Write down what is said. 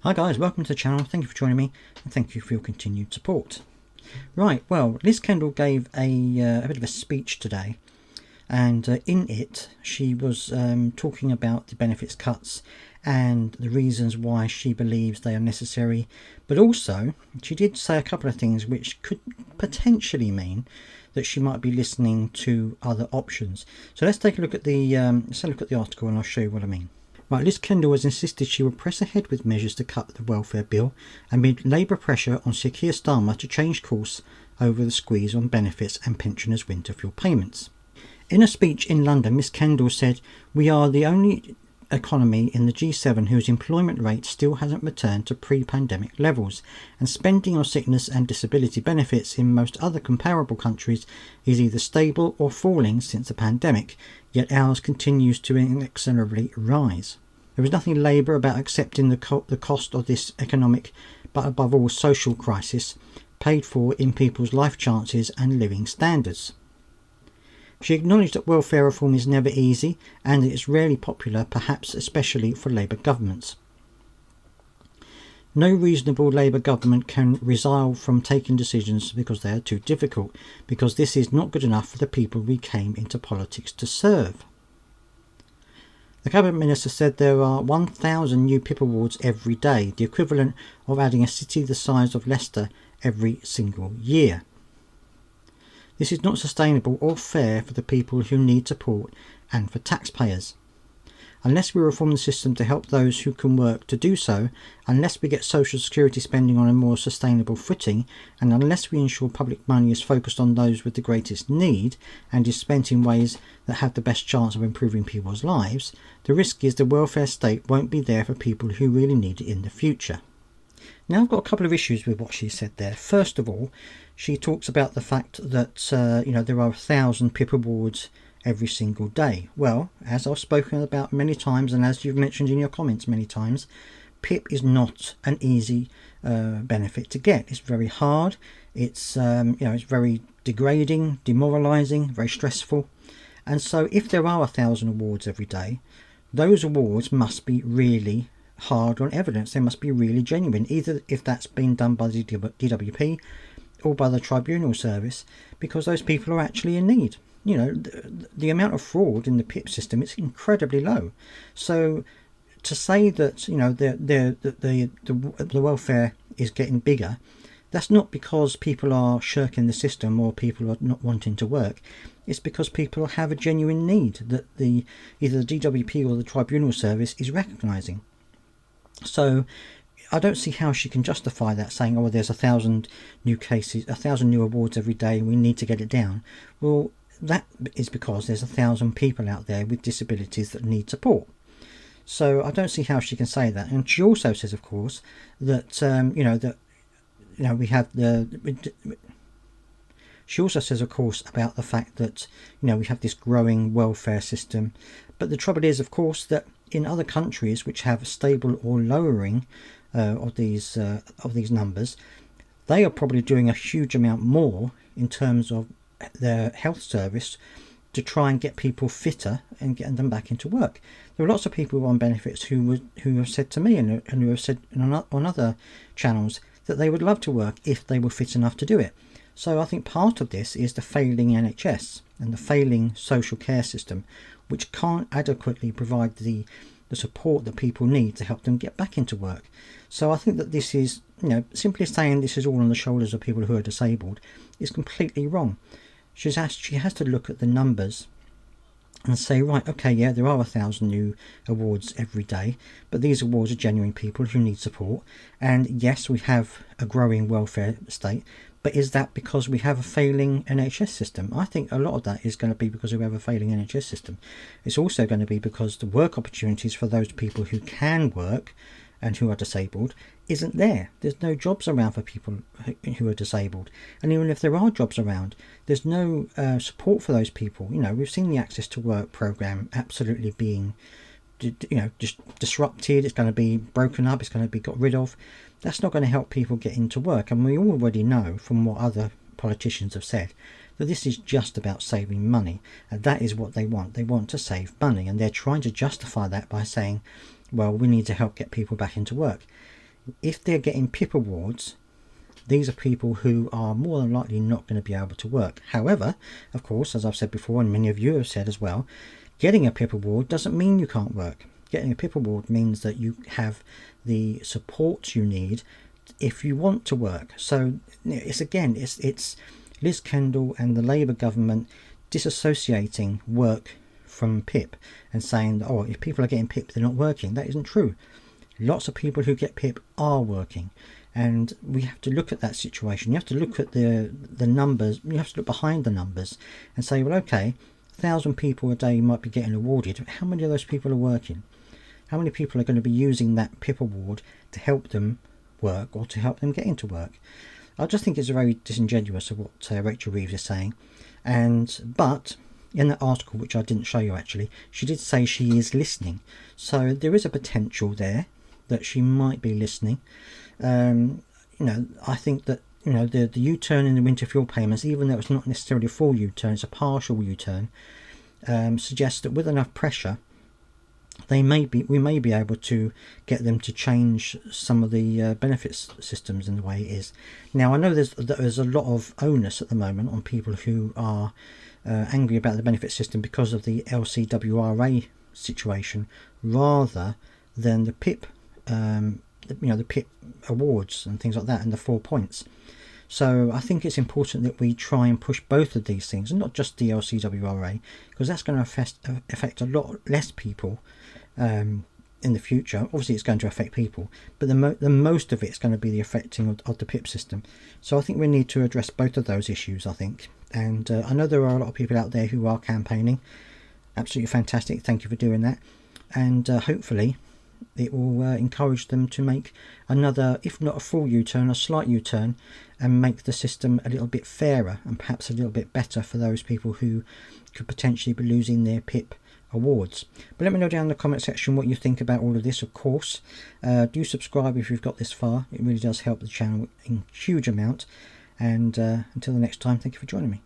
Hi guys, welcome to the channel. Thank you for joining me and thank you for your continued support. Right, well, Liz Kendall gave a bit of a speech today, and in it she was talking about the benefits cuts and the reasons why she believes they are necessary, but also she did say a couple of things which could potentially mean that she might be listening to other options. So let's take a look at the article and I'll show you what I mean. Right, Liz Kendall has insisted she will press ahead with measures to cut the welfare bill amid Labour pressure on Sir Keir Starmer to change course over the squeeze on benefits and pensioners' winter fuel payments. In a speech in London, Ms Kendall said, "We are the only economy in the G7 whose employment rate still hasn't returned to pre-pandemic levels, and spending on sickness and disability benefits in most other comparable countries is either stable or falling since the pandemic, yet ours continues to inexorably rise. There is nothing Labour about accepting the cost of this economic, but above all social crisis, paid for in people's life chances and living standards." She acknowledged that welfare reform is never easy and that it's rarely popular, perhaps especially for Labour governments. No reasonable Labour government can resile from taking decisions because they are too difficult, because this is not good enough for the people we came into politics to serve. The Cabinet Minister said there are 1,000 new PIP awards every day, the equivalent of adding a city the size of Leicester every single year. This is not sustainable or fair for the people who need support and for taxpayers. Unless we reform the system to help those who can work to do so, unless we get social security spending on a more sustainable footing, and unless we ensure public money is focused on those with the greatest need and is spent in ways that have the best chance of improving people's lives, the risk is the welfare state won't be there for people who really need it in the future. Now, I've got a couple of issues with what she said there. First of all, she talks about the fact that there are 1,000 PIP awards every single day. Well, as I've spoken about many times, and as you've mentioned in your comments many times, PIP is not an easy benefit to get. It's very hard. It's it's very degrading, demoralising, very stressful. And so, if there are 1,000 awards every day, those awards must be really hard on evidence. They must be really genuine, either if that's been done by the DWP or by the tribunal service, because those people are actually in need. You know, the amount of fraud in the PIP system is incredibly low. So to say that the welfare is getting bigger, that's not because people are shirking the system or people are not wanting to work. It's because people have a genuine need that either the DWP or the tribunal service is recognising. So I don't see how she can justify that, saying, "Oh, there's 1,000 new cases, 1,000 new awards every day, and we need to get it down." Well, that is because there's 1,000 people out there with disabilities that need support. So I don't see how she can say that. And she also says, of course, that we have the. She also says, of course, about the fact that we have this growing welfare system, but the trouble is, of course, that in other countries which have stable or lowering of these numbers, they are probably doing a huge amount more in terms of their health service to try and get people fitter and get them back into work. There are lots of people on benefits who have said to me and who have said on other channels that they would love to work if they were fit enough to do it. So I think part of this is the failing NHS and the failing social care system, which can't adequately provide the support that people need to help them get back into work. So I think that this is, simply saying this is all on the shoulders of people who are disabled is completely wrong. She has to look at the numbers and say, right, okay, yeah, there are 1,000 new awards every day, but these awards are genuine people who need support. And yes, we have a growing welfare state, but is that because we have a failing NHS system? I think a lot of that is going to be because we have a failing NHS system. It's also going to be because the work opportunities for those people who can work and who are disabled isn't there. There's no jobs around for people who are disabled. And even if there are jobs around, there's no support for those people. We've seen the Access to Work programme absolutely being just disrupted. It's going to be broken up. It's going to be got rid of. That's not going to help people get into work. And we already know from what other politicians have said that this is just about saving money. And that is what they want. They want to save money. And they're trying to justify that by saying, well, we need to help get people back into work. if they're getting PIP awards, these are people who are more than likely not going to be able to work. However, of course, as I've said before, and many of you have said as well, getting a PIP award doesn't mean you can't work. Getting a PIP award means that you have the support you need if you want to work. So it's Liz Kendall and the Labour government disassociating work from PIP and saying that, oh, if people are getting PIP, they're not working. That isn't true. Lots of people who get PIP are working, and we have to look at that situation. You have to look at the numbers. You have to look behind the numbers and say, well, okay, 1,000 people a day might be getting awarded. How many of those people are working? How many people are going to be using that PIP award to help them work or to help them get into work? I just think it's very disingenuous of what Rachel Reeves is saying. But in that article, which I didn't show you actually, she did say she is listening. So there is a potential there that she might be listening. I think that the U-turn in the winter fuel payments, even though it's not necessarily a full U-turn, it's a partial U-turn, suggests that with enough pressure, we may be able to get them to change some of the benefits systems in the way it is. Now, I know there's a lot of onus at the moment on people who are angry about the benefit system because of the LCWRA situation, rather than the PIP, the PIP awards and things like that, and the 4 points. So I think it's important that we try and push both of these things, and not just the LCWRA, because that's going to affect a lot less people in the future. Obviously it's going to affect people, but the most of it's going to be the affecting of the PIP system. So I think we need to address both of those issues, I think. And I know there are a lot of people out there who are campaigning. Absolutely fantastic. Thank you for doing that. And hopefully it will encourage them to make another, if not a full U-turn, a slight U-turn, and make the system a little bit fairer and perhaps a little bit better for those people who could potentially be losing their PIP awards. But let me know down in the comment section what you think about all of this, of course. Do subscribe if you've got this far. It really does help the channel in a huge amount. And until the next time, thank you for joining me.